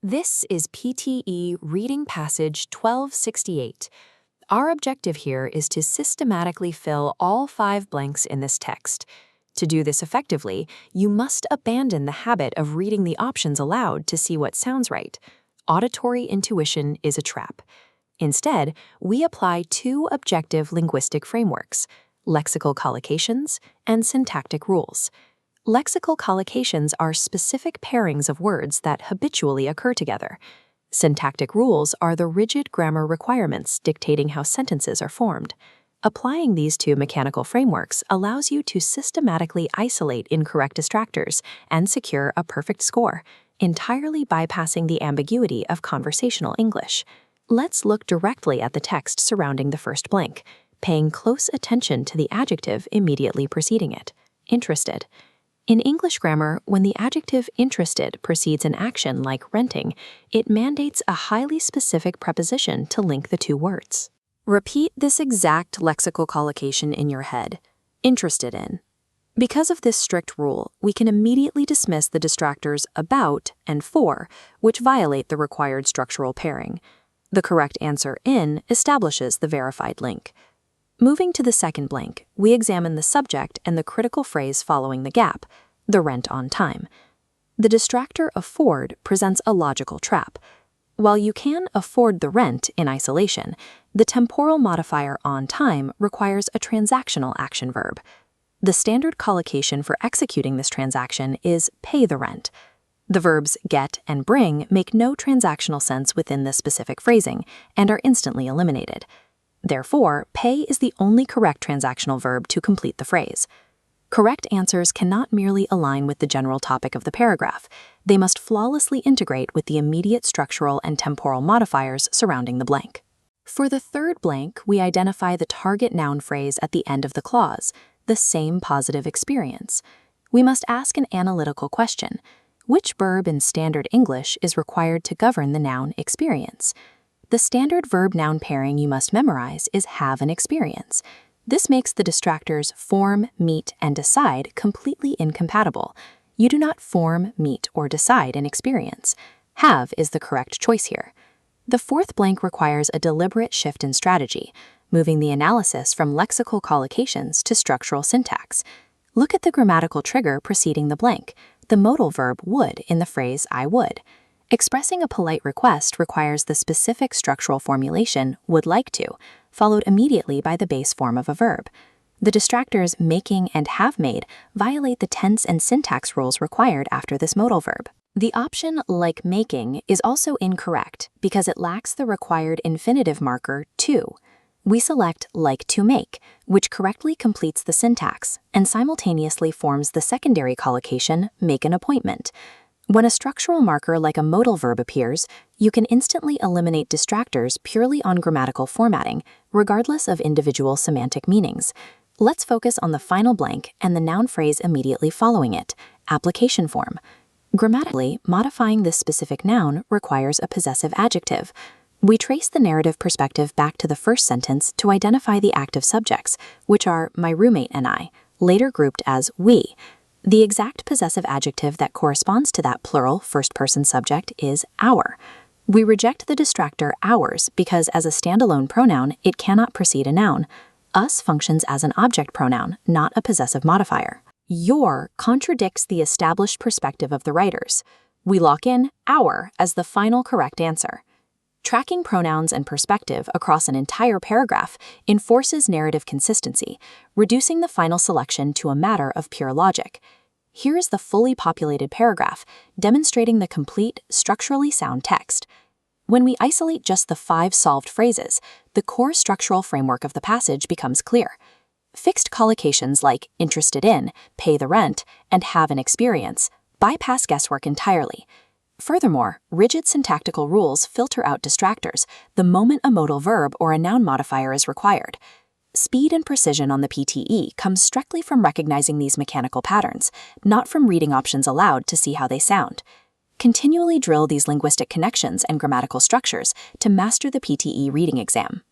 This is PTE Reading Passage 1268. Our objective here is to systematically fill all 5 blanks in this text. To do this effectively, you must abandon the habit of reading the options aloud to see what sounds right. Auditory intuition is a trap. Instead, we apply 2 objective linguistic frameworks: lexical collocations and syntactic rules. Lexical collocations are specific pairings of words that habitually occur together. Syntactic rules are the rigid grammar requirements dictating how sentences are formed. Applying these 2 mechanical frameworks allows you to systematically isolate incorrect distractors and secure a perfect score, entirely bypassing the ambiguity of conversational English. Let's look directly at the text surrounding the first blank, paying close attention to the adjective immediately preceding it: interested. In English grammar, when the adjective interested precedes an action like renting, it mandates a highly specific preposition to link the 2 words. Repeat this exact lexical collocation in your head: interested in. Because of this strict rule, we can immediately dismiss the distractors about and for, which violate the required structural pairing. The correct answer in establishes the verified link. Moving to the second blank, we examine the subject and the critical phrase following the gap: the rent on time. The distractor afford presents a logical trap. While you can afford the rent in isolation, the temporal modifier on time requires a transactional action verb. The standard collocation for executing this transaction is pay the rent. The verbs get and bring make no transactional sense within this specific phrasing and are instantly eliminated. Therefore, pay is the only correct transactional verb to complete the phrase. Correct answers cannot merely align with the general topic of the paragraph. They must flawlessly integrate with the immediate structural and temporal modifiers surrounding the blank. For the third blank, we identify the target noun phrase at the end of the clause: the same positive experience. We must ask an analytical question: which verb in standard English is required to govern the noun experience? The standard verb-noun pairing you must memorize is have an experience. This makes the distractors form, meet, and decide completely incompatible. You do not form, meet, or decide an experience. Have is the correct choice here. The fourth blank requires a deliberate shift in strategy, moving the analysis from lexical collocations to structural syntax. Look at the grammatical trigger preceding the blank, the modal verb would in the phrase I would. Expressing a polite request requires the specific structural formulation would like to, followed immediately by the base form of a verb. The distractors making and have made violate the tense and syntax rules required after this modal verb. The option like making is also incorrect because it lacks the required infinitive marker to. We select like to make, which correctly completes the syntax and simultaneously forms the secondary collocation make an appointment. When a structural marker like a modal verb appears, you can instantly eliminate distractors purely on grammatical formatting, regardless of individual semantic meanings. Let's focus on the final blank and the noun phrase immediately following it: application form. Grammatically, modifying this specific noun requires a possessive adjective. We trace the narrative perspective back to the first sentence to identify the active subjects, which are my roommate and I, later grouped as we. The exact possessive adjective that corresponds to that plural first-person subject is our. We reject the distractor ours because as a standalone pronoun, it cannot precede a noun. Us functions as an object pronoun, not a possessive modifier. Your contradicts the established perspective of the writers. We lock in our as the final correct answer. Tracking pronouns and perspective across an entire paragraph enforces narrative consistency, reducing the final selection to a matter of pure logic. Here is the fully populated paragraph, demonstrating the complete, structurally sound text. When we isolate just the 5 solved phrases, the core structural framework of the passage becomes clear. Fixed collocations like interested in, pay the rent, and have an experience bypass guesswork entirely. Furthermore, rigid syntactical rules filter out distractors the moment a modal verb or a noun modifier is required. Speed and precision on the PTE comes strictly from recognizing these mechanical patterns, not from reading options aloud to see how they sound. Continually drill these linguistic connections and grammatical structures to master the PTE reading exam.